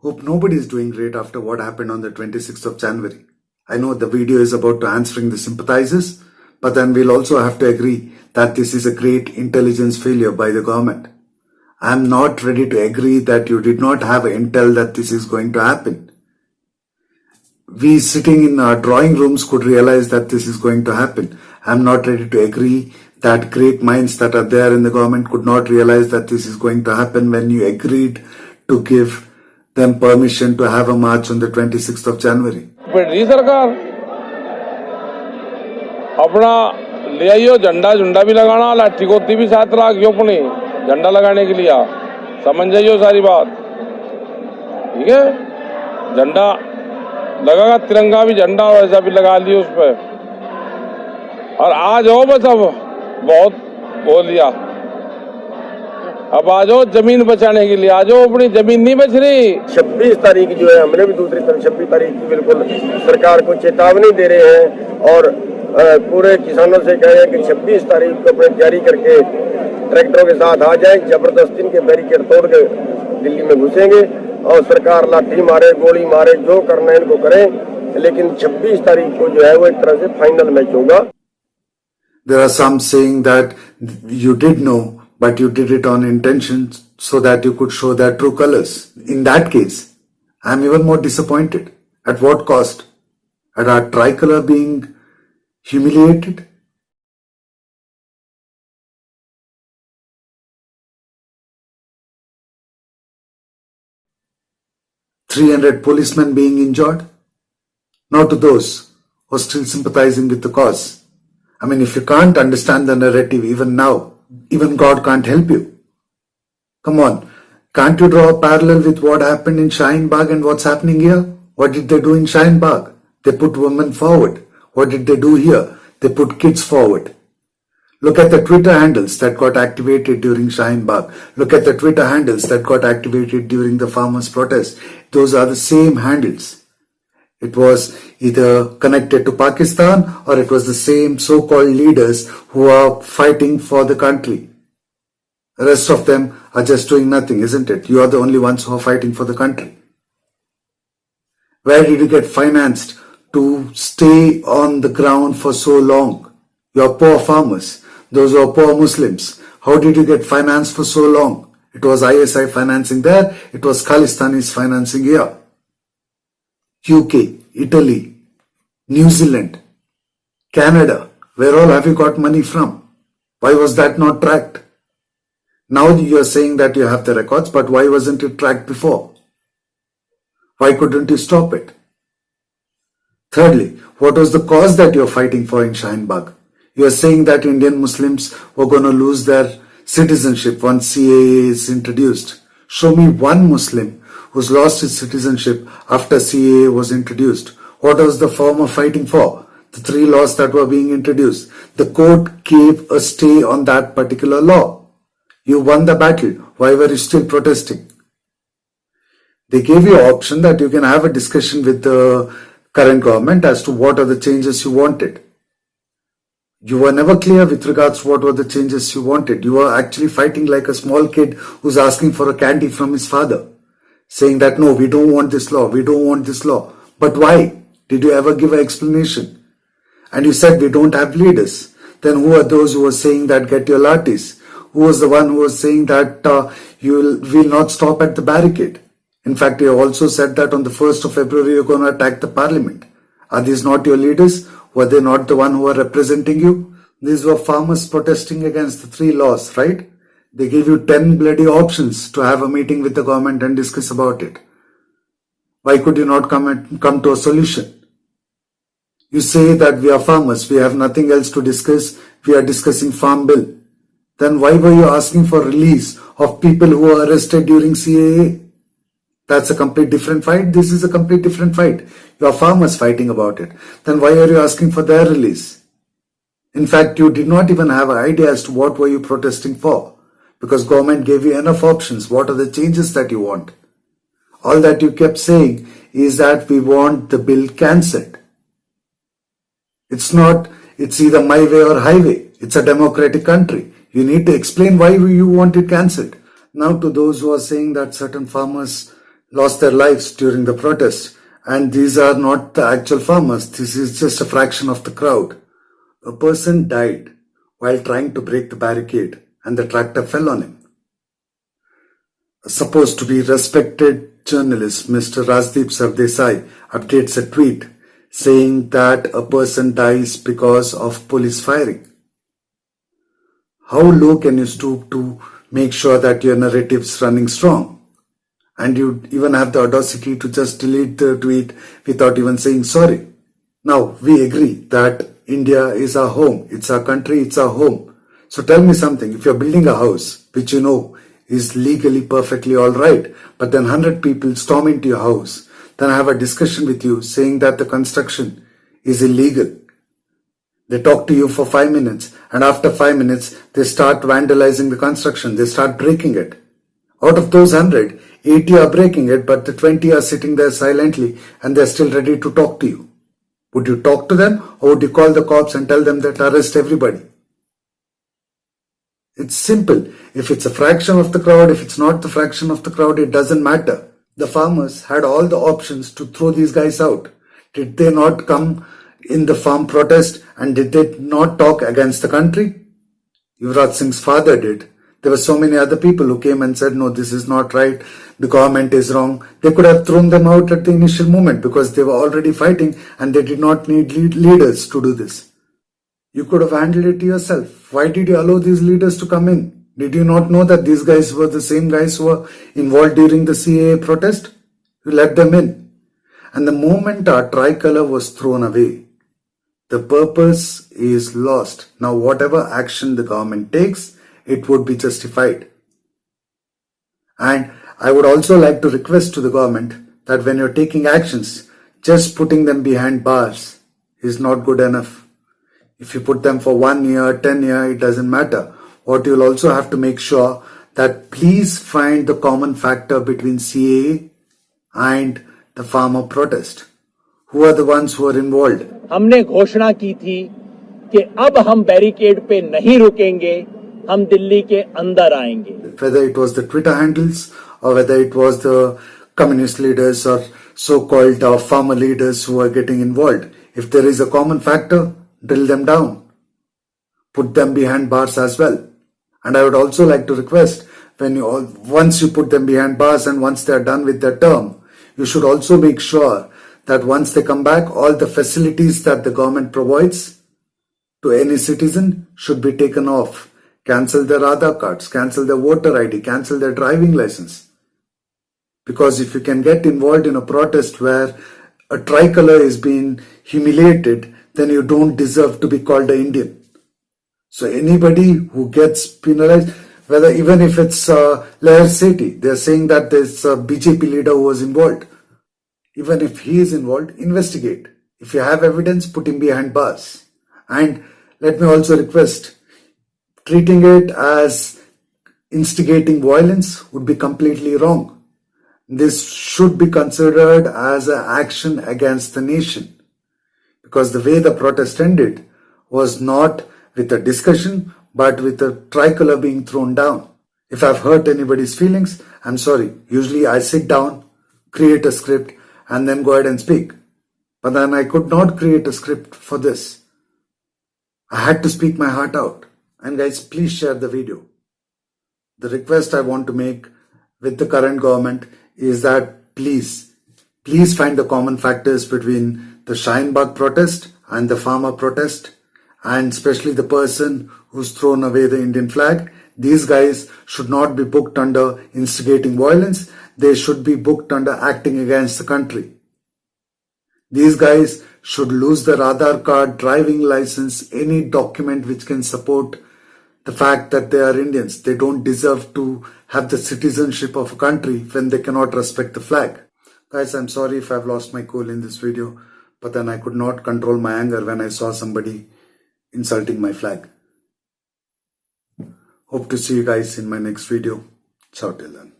Hope nobody is doing great after what happened on the 26th of January. I know the video is about to answering the sympathizers, but then we'll also have to agree that this is a great intelligence failure by the government. I am not ready to agree that you did not have intel that this is going to happen. We sitting in our drawing rooms could realize that this is going to happen. I am not ready to agree that great minds that are there in the government could not realize that this is going to happen when you agreed to give them permission to have a march on the 26th of January. सरकार अपना ले आइयो झंडा झुंडा भी लगाना लाठी गोती भी साथ लागियो अपनी झंडा लगाने के लिए समझ जाइयो सारी बात ठीक है झंडा लगागा तिरंगा भी झंडा वैसा भी लगा लियो उस पर और आ जाओ बस अब बहुत बोल लिया अब आ जाओ जमीन बचाने के लिए आ जाओ अपनी जमीन नहीं बच रही 26 तारीख जो है हमने भी दूसरी तरफ 26 तारीख की बिल्कुल सरकार को चेतावनी दे रहे हैं और पूरे किसानों से कह रहे हैं कि 26 तारीख को अपने जारी करके ट्रैक्टरों के साथ आ जाएं जबरदस्ती इनके बैरिकेड तोड़ के दिल्ली में घुसेंगे और सरकार लाठी मारे गोली मारे जो करना है इनको करें लेकिन 26 तारीख को जो है वो एक तरह से फाइनल मैच होगा. There are some saying that you did know, but you did it on intention so that you could show their true colors. In that case, I am even more disappointed. At what cost? At our tricolor being humiliated? $300 policemen being injured? Now to those who are still sympathizing with the cause. I mean, if you can't understand the narrative even now, even God can't help you. Come on, can't you draw a parallel with what happened in Shaheen Bagh and what's happening here? What did they do in Shaheen Bagh? They put women forward. What did they do here? They put kids forward. Look at the Twitter handles that got activated during Shaheen Bagh. Look at the Twitter handles that got activated during the farmers' protest. Those are the same handles. It was either connected to Pakistan or it was the same so-called leaders who are fighting for the country. The rest of them are just doing nothing, isn't it? You are the only ones who are fighting for the country. Where did you get financed to stay on the ground for so long? You are poor farmers. Those who are poor Muslims. How did you get financed for so long? It was ISI financing there. It was Khalistanis financing here. UK, Italy, New Zealand, Canada, where all have you got money from? Why was that not tracked? Now you are saying that you have the records, but why wasn't it tracked before? Why couldn't you stop it? Thirdly, what was the cause that you are fighting for in Shaheen Bagh? You are saying that Indian Muslims were going to lose their citizenship once CAA is introduced. Show me one Muslim who's lost his citizenship after CAA was introduced. What was the farmer fighting for? The 3 laws that were being introduced. The court gave a stay on that particular law. You won the battle. Why were you still protesting? They gave you an option that you can have a discussion with the current government as to what are the changes you wanted. You were never clear with regards to what were the changes you wanted. You were actually fighting like a small kid who's asking for a candy from his father. Saying that, no, we don't want this law, we don't want this law. But why? Did you ever give an explanation? And you said we don't have leaders. Then who are those who are saying that get your lathis? Who was the one who was saying that you will not stop at the barricade? In fact, you also said that on the 1st of February you're going to attack the parliament. Are these not your leaders? Were they not the one who are representing you? These were farmers protesting against the 3 laws, right? They gave you 10 bloody options to have a meeting with the government and discuss about it. Why could you not come to a solution? You say that we are farmers, we have nothing else to discuss, we are discussing farm bill. Then why were you asking for release of people who were arrested during CAA? That's a complete different fight. This is a complete different fight. You are farmers fighting about it. Then why are you asking for their release? In fact, you did not even have an idea as to what were you protesting for. Because government gave you enough options. What are the changes that you want? All that you kept saying is that we want the bill cancelled. It's either my way or highway. It's a democratic country. You need to explain why you want it cancelled. Now to those who are saying that certain farmers lost their lives during the protest. And these are not the actual farmers. This is just a fraction of the crowd. A person died while trying to break the barricade and the tractor fell on him. A supposed to be respected journalist, Mr. Rajdeep Sardesai, updates a tweet saying that a person dies because of police firing. How low can you stoop to make sure that your narrative's running strong? And you even have the audacity to just delete the tweet without even saying sorry. Now, we agree that India is our home. It's our country. It's our home. So tell me something. If you're building a house, which you know is legally perfectly all right, but then 100 people storm into your house, then I have a discussion with you saying that the construction is illegal. They talk to you for 5 minutes, and after 5 minutes, they start vandalizing the construction. They start breaking it. Out of those 100, 80 are breaking it, but the 20 are sitting there silently and they're still ready to talk to you. Would you talk to them, or would you call the cops and tell them that arrest everybody? It's simple. If it's a fraction of the crowd, if it's not the fraction of the crowd, it doesn't matter. The farmers had all the options to throw these guys out. Did they not come in the farm protest, and did they not talk against the country? Yuvraj Singh's father did. There were so many other people who came and said, no, this is not right, the government is wrong. They could have thrown them out at the initial moment because they were already fighting and they did not need leaders to do this. You could have handled it yourself. Why did you allow these leaders to come in? Did you not know that these guys were the same guys who were involved during the CAA protest? You let them in. And the moment our tricolour was thrown away, the purpose is lost. Now, whatever action the government takes, it would be justified. And I would also like to request to the government that when you're taking actions, just putting them behind bars is not good enough. If you put them for 1 year, 10 years, it doesn't matter. What you'll also have to make sure that please find the common factor between CAA and the farmer protest. Who are the ones who are involved? हमने घोषणा की थी कि अब हम barricade पे नहीं रुकेंगे, हम दिल्ली के अंदर आएंगे. Whether it was the Twitter handles or whether it was the communist leaders or so-called farmer leaders who are getting involved, if there is a common factor, drill them down. Put them behind bars as well. And I would also like to request, once you put them behind bars and once they are done with their term, you should also make sure that once they come back, all the facilities that the government provides to any citizen should be taken off. Cancel their Aadhaar cards, cancel their voter ID, cancel their driving license. Because if you can get involved in a protest where a tricolour is being humiliated, then you don't deserve to be called an Indian. So anybody who gets penalized, whether even if it's Lahir Sethi, they're saying that there's a BJP leader who was involved. Even if he is involved, investigate. If you have evidence, put him behind bars. And let me also request, treating it as instigating violence would be completely wrong. This should be considered as an action against the nation. Because the way the protest ended was not with a discussion, but with a tricolour being thrown down. If I've hurt anybody's feelings, I'm sorry. Usually I sit down, create a script, and then go ahead and speak. But then I could not create a script for this. I had to speak my heart out. And guys, please share the video. The request I want to make with the current government is that please find the common factors between the Shaheen Bagh protest and the farmer protest, and especially the person who's thrown away the Indian flag. These guys should not be booked under instigating violence. They should be booked under acting against the country. These guys should lose their Aadhaar card, driving license, any document which can support the fact that they are Indians. They don't deserve to have the citizenship of a country when they cannot respect the flag. Guys, I'm sorry if I've lost my cool in this video, but then I could not control my anger when I saw somebody insulting my flag. Hope to see you guys in my next video. Ciao till then.